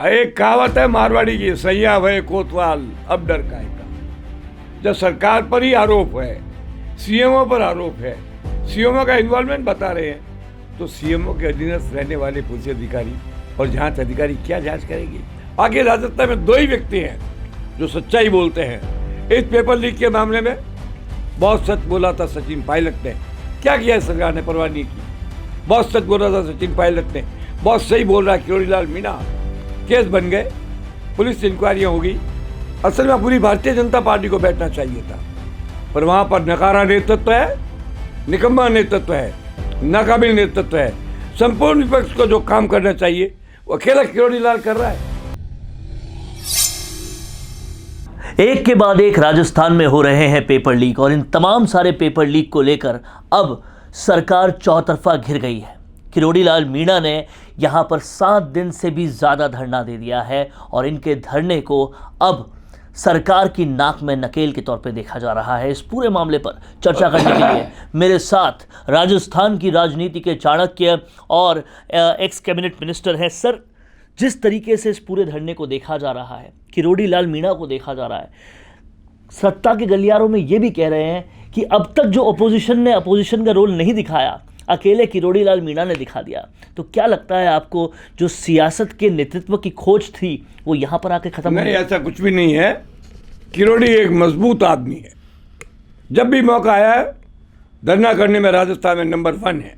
एक कहावत है मारवाड़ी की, सैया भय कोतवाल अब डर काहे का। जब सरकार पर ही आरोप है, सीएमओ पर आरोप है, सीएमओ का इन्वॉल्वमेंट बता रहे हैं, तो सीएमओ के अधीनस्थ रहने वाले पुलिस अधिकारी और जांच अधिकारी क्या जांच करेंगे? आगे राजस्थान में दो ही व्यक्ति हैं जो सच्चाई बोलते हैं। इस पेपर लीक के मामले में बहुत सच बोला था सचिन पायलट ने। क्या किया सरकार ने? परवाह नहीं की। बहुत सच बोला था सचिन पायलट ने, बहुत सही बोल रहा है किरोड़ी लाल मीणा। केस बन गए, पुलिस इंक्वायरियां होगी। असल में पूरी भारतीय जनता पार्टी को बैठना चाहिए था, पर वहां पर नकारा नेतृत्व है, निकम्मा नेतृत्व है, नाकाबिल नेतृत्व है। संपूर्ण विपक्ष को जो काम करना चाहिए वो अकेला किरोड़ी लाल कर रहा है। एक के बाद एक राजस्थान में हो रहे हैं पेपर लीक, और इन तमाम सारे पेपर लीक को लेकर अब सरकार चौतरफा घिर गई है। किरोड़ी लाल मीणा ने यहां पर 7 दिन से भी ज़्यादा धरना दे दिया है, और इनके धरने को अब सरकार की नाक में नकेल के तौर पे देखा जा रहा है। इस पूरे मामले पर चर्चा करने के लिए मेरे साथ राजस्थान की राजनीति के चाणक्य और एक्स कैबिनेट मिनिस्टर हैं। सर, जिस तरीके से इस पूरे धरने को देखा जा रहा है, किरोड़ी लाल मीणा को देखा जा रहा है, सत्ता के गलियारों में ये भी कह रहे हैं कि अब तक जो अपोजिशन ने अपोजिशन का रोल नहीं दिखाया, अकेले किरोड़ी लाल मीणा ने दिखा दिया। तो क्या लगता है आपको, जो सियासत के नेतृत्व की खोज थी वो यहाँ पर आके खत्म नहीं, ऐसा कुछ भी नहीं है। किरोड़ी एक मजबूत आदमी है। जब भी मौका आया है धरना करने में राजस्थान में नंबर 1 है।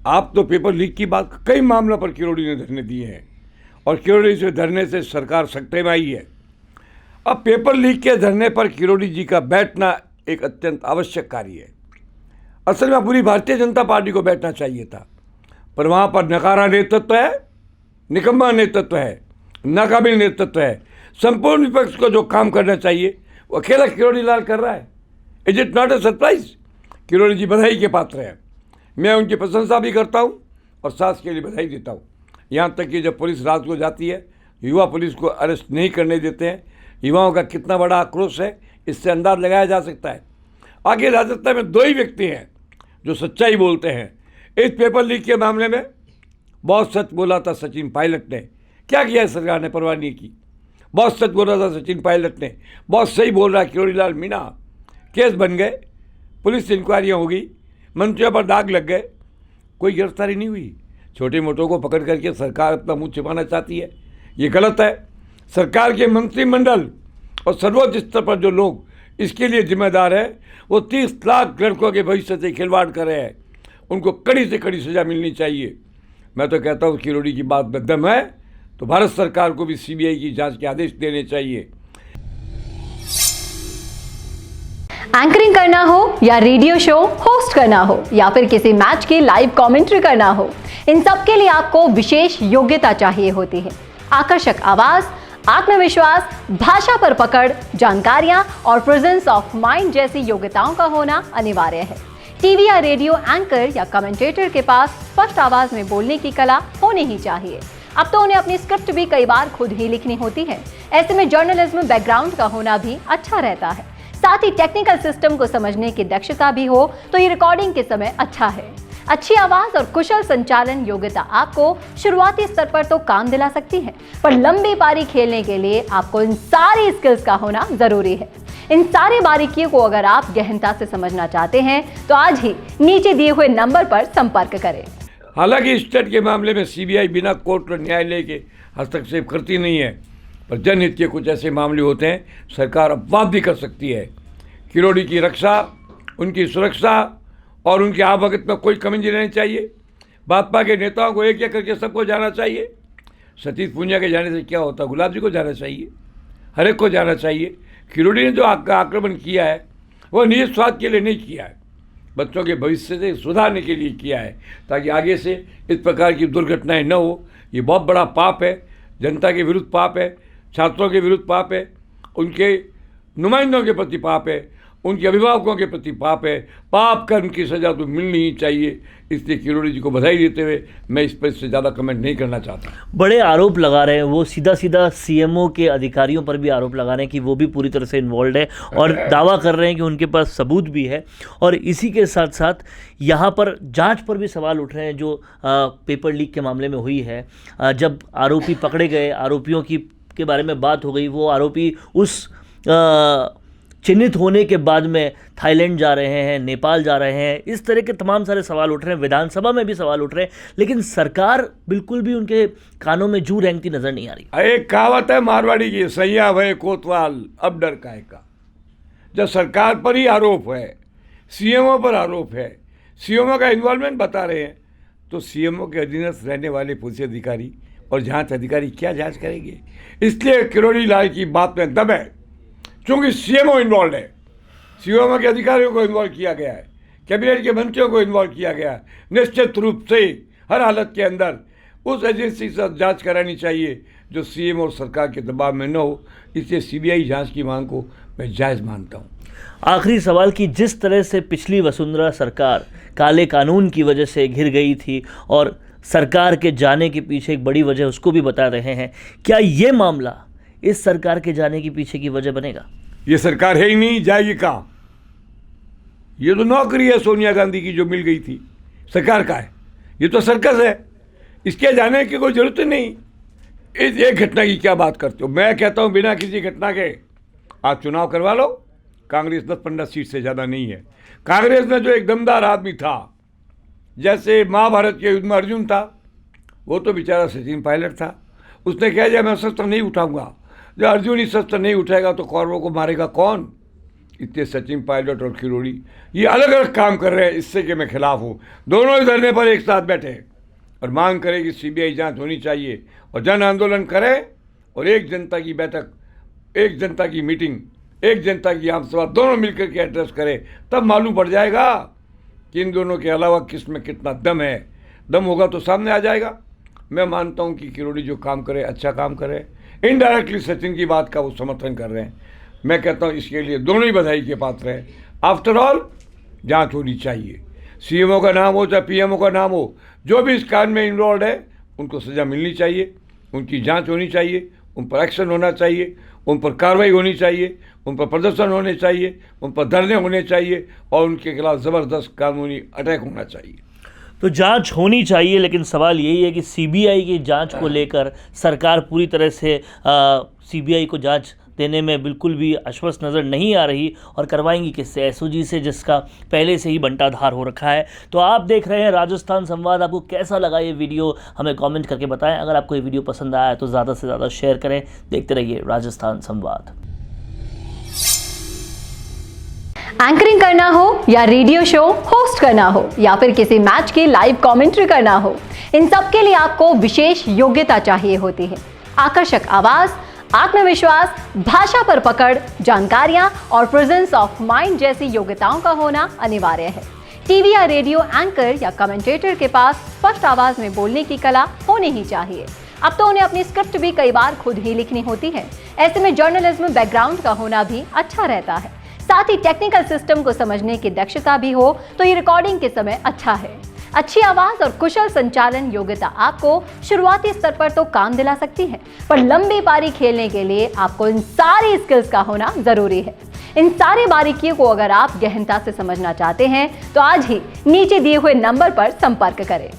आप तो पेपर लीक की बात, कई मामलों पर किरोड़ी ने धरने दिए हैं, और किरोड़ी से धरने से सरकार सख्ते में आई है। अब पेपर लीक के धरने पर किरोड़ी जी का बैठना एक अत्यंत आवश्यक कार्य है। असल में पूरी भारतीय जनता पार्टी को बैठना चाहिए था, पर वहाँ पर नकारा नेतृत्व है, निकम्मा नेतृत्व है, नाकाबिल नेतृत्व है। संपूर्ण विपक्ष को जो काम करना चाहिए वो अकेला किरोड़ी लाल कर रहा है। Is it not a surprise? Kirodi ji बधाई के पात्र हैं। मैं उनकी प्रशंसा भी करता हूँ और साथ के लिए बधाई देता हूँ। यहाँ तक कि जब पुलिस रात को जाती है, युवा पुलिस को अरेस्ट नहीं करने देते हैं। युवाओं का कितना बड़ा आक्रोश है, इससे अंदाज लगाया जा सकता है। आगे राजस्थान में 2 ही व्यक्ति हैं जो सच्चाई बोलते हैं। इस पेपर लीक के मामले में बहुत सच बोला था सचिन पायलट ने। क्या किया सरकार ने? परवाह नहीं की। बहुत सच बोला था सचिन पायलट ने, बहुत सही बोल रहा है किरोड़ी लाल मीणा। केस बन गए, पुलिस इंक्वायरियां होगी, मंत्रियों पर दाग लग गए, कोई गिरफ्तारी नहीं हुई। छोटे मोटों को पकड़ करके सरकार अपना मुंह छिपाना चाहती है, ये गलत है। सरकार के मंत्रिमंडल और सर्वोच्च स्तर पर जो लोग इसके लिए जिम्मेदार है, वो 30 लाख लड़कों के भविष्य से खिलवाड़ कर रहे हैं। उनको कड़ी से कड़ी सजा मिलनी चाहिए। मैं तो कहता हूँ किरोड़ी की बात में दम है तो भारत सरकार को भी सीबीआई की जांच के आदेश देने चाहिए। एंकरिंग करना हो या रेडियो शो होस्ट करना हो या फिर किसी मैच की लाइव कमेंट्री करना हो, इन सब के लिए आपको विशेष योग्यता चाहिए होती है। आकर्षक आवाज, आत्मविश्वास, भाषा पर पकड़, जानकारियां और प्रेजेंस ऑफ माइंड जैसी योग्यताओं का होना अनिवार्य है। टीवी या रेडियो एंकर या कमेंटेटर के पास स्पष्ट आवाज में बोलने की कला होनी ही चाहिए। अब तो उन्हें अपनी स्क्रिप्ट भी कई बार खुद ही लिखनी होती है। ऐसे में जर्नलिज्म बैकग्राउंड का होना भी अच्छा रहता है। साथ ही टेक्निकल सिस्टम को समझने की दक्षता भी हो तो ये रिकॉर्डिंग के समय अच्छा है। अच्छी आवाज और कुशल संचालन योग्यता आपको शुरुआती स्तर पर तो काम दिला सकती है, पर लंबी पारी खेलने के लिए आपको इन सारी स्किल्स का होना जरूरी है। इन सारी बारीकियों को अगर आप गहनता से समझना चाहते हैं तो आज ही नीचे दिए हुए नंबर पर संपर्क करें। हालांकि स्टेट के मामले में सीबीआई बिना कोर्ट और न्यायालय के हस्तक्षेप करती नहीं है, पर जनहित के कुछ ऐसे मामले होते हैं सरकार अपवाद भी कर सकती है। किरोड़ी की रक्षा, उनकी सुरक्षा और उनके आवागत में कोई कमी नहीं रहनी चाहिए। भाजपा के नेताओं को एक एक करके सबको जाना चाहिए। सतीश पूंजा के जाने से क्या होता? गुलाब जी को जाना चाहिए, हर एक को जाना चाहिए। किरोड़ी ने जो आक्रमण किया है वो निजी स्वार्थ के लिए नहीं किया है, बच्चों के भविष्य से सुधारने के लिए किया है, ताकि आगे से इस प्रकार की दुर्घटनाएं न हो। ये बहुत बड़ा पाप है, जनता के विरुद्ध पाप है, छात्रों के विरुद्ध पाप है, उनके नुमाइंदों के प्रति पाप है, उनके अभिभावकों के प्रति पाप है। पाप कर्म की सज़ा तो मिलनी ही चाहिए। इसलिए किरोड़ी जी को बधाई देते हुए मैं इस पर इससे ज़्यादा कमेंट नहीं करना चाहता। बड़े आरोप लगा रहे हैं वो, सीधा सीधा सीएमओ के अधिकारियों पर भी आरोप लगा रहे हैं कि वो भी पूरी तरह से इन्वॉल्व है और दावा कर रहे हैं कि उनके पास सबूत भी है। और इसी के साथ साथ यहाँ पर जांच पर भी सवाल उठ रहे हैं जो पेपर लीक के मामले में हुई है। जब आरोपी पकड़े गए, आरोपियों के बारे में बात हो गई, वो आरोपी उस चिन्हित होने के बाद में थाईलैंड जा रहे हैं, नेपाल जा रहे हैं, इस तरह के तमाम सारे सवाल उठ रहे हैं। विधानसभा में भी सवाल उठ रहे हैं, लेकिन सरकार बिल्कुल भी उनके कानों में जू रेंगती नजर नहीं आ रही। एक कहावत है मारवाड़ी की, सैया भय कोतवाल अब डर काहे का। जब सरकार पर ही आरोप है, सीएमओ पर आरोप है, सीएमओ का इन्वॉल्वमेंट बता रहे हैं, तो सीएमओ के अधीनस्थ रहने वाले पुलिस अधिकारी और जांच अधिकारी क्या जांच करेंगे। इसलिए किरोड़ी लाल की बात में दम है, क्योंकि सीएमओ इन्वॉल्व है, सीएमओ के अधिकारियों को इन्वॉल्व किया गया है, कैबिनेट के मंत्रियों को इन्वॉल्व किया गया है। निश्चित रूप से हर हालत के अंदर उस एजेंसी से जांच करानी चाहिए जो सीएम और सरकार के दबाव में न हो। इसलिए सीबीआई जांच की मांग को मैं जायज़ मानता हूँ। आखिरी सवाल कि जिस तरह से पिछली वसुंधरा सरकार काले कानून की वजह से घिर गई थी और सरकार के जाने के पीछे एक बड़ी वजह उसको भी बता रहे हैं, क्या ये मामला इस सरकार के जाने के पीछे की वजह बनेगा? ये सरकार है ही नहीं, जाएगी कहाँ? ये तो नौकरी है सोनिया गांधी की जो मिल गई थी, सरकार का है। ये तो सर्कस है, इसके जाने की कोई जरूरत नहीं। इस एक घटना की क्या बात करते हो? मैं कहता हूँ बिना किसी घटना के आप चुनाव करवा लो। कांग्रेस 10-15 सीट से ज़्यादा नहीं है। कांग्रेस में जो एक दमदार आदमी था, जैसे महाभारत के युद्ध में अर्जुन था, वो तो बेचारा सचिन पायलट था। उसने कहा जाए मैं शस्त्र नहीं उठाऊंगा। जब अर्जुन ही शस्त्र नहीं उठाएगा तो कौरवों को मारेगा कौन? इतने सचिन पायलट और किरोड़ी ये अलग अलग काम कर रहे हैं, इससे कि मैं खिलाफ हूँ। दोनों ही धरने पर एक साथ बैठे और मांग करें कि सीबीआई जांच होनी चाहिए और जन आंदोलन करें और एक जनता की बैठक, एक जनता की मीटिंग, एक जनता की आम सभा दोनों मिलकर के एड्रेस करें। तब मालूम पड़ जाएगा कि इन दोनों के अलावा किस में कितना दम है। दम होगा तो सामने आ जाएगा। मैं मानता हूं कि किरोड़ी जो काम करे अच्छा काम करे। इनडायरेक्टली सचिन की बात का वो समर्थन कर रहे हैं। मैं कहता हूं इसके लिए दोनों ही बधाई के पात्र हैं। आफ्टर ऑल जांच होनी चाहिए। सीएमओ का नाम हो चाहे पीएमओ का नाम हो, जो भी इस कांड में इन्वॉल्व है उनको सज़ा मिलनी चाहिए, उनकी जांच होनी चाहिए, उन पर एक्शन होना चाहिए, उन पर कार्रवाई होनी चाहिए, उन पर प्रदर्शन होने चाहिए, उन पर धरने होने चाहिए और उनके खिलाफ ज़बरदस्त कानूनी अटैक होना चाहिए। तो जांच होनी चाहिए, लेकिन सवाल यही है कि सीबीआई की जांच को लेकर सरकार पूरी तरह से सीबीआई को जांच देने में बिल्कुल भी आश्वस्त नज़र नहीं आ रही और करवाएंगी किससे? एसओजी से, जिसका पहले से ही बंटाधार हो रखा है। तो आप देख रहे हैं राजस्थान संवाद। आपको कैसा लगा ये वीडियो हमें कमेंट करके बताएं। अगर आपको ये वीडियो पसंद आया तो ज़्यादा से ज़्यादा शेयर करें। देखते रहिए राजस्थान संवाद। एंकरिंग करना हो या रेडियो शो होस्ट करना हो या फिर किसी मैच की लाइव कमेंट्री करना हो, इन सब के लिए आपको विशेष योग्यता चाहिए होती है। आकर्षक आवाज, आत्मविश्वास, भाषा पर पकड़, जानकारियां और प्रेजेंस ऑफ माइंड जैसी योग्यताओं का होना अनिवार्य है। टीवी या रेडियो एंकर या कमेंटेटर के पास स्पष्ट आवाज में बोलने की कला होनी ही चाहिए। अब तो उन्हें अपनी स्क्रिप्ट भी कई बार खुद ही लिखनी होती है। ऐसे में जर्नलिज्म बैकग्राउंड का होना भी अच्छा रहता है। साथ ही टेक्निकल सिस्टम को समझने की दक्षता भी हो तो ये रिकॉर्डिंग के समय अच्छा है। अच्छी आवाज और कुशल संचालन योग्यता आपको शुरुआती स्तर पर तो काम दिला सकती है, पर लंबी पारी खेलने के लिए आपको इन सारी स्किल्स का होना जरूरी है। इन सारी बारीकियों को अगर आप गहनता से समझना चाहते हैं तो आज ही नीचे दिए हुए नंबर पर संपर्क करें।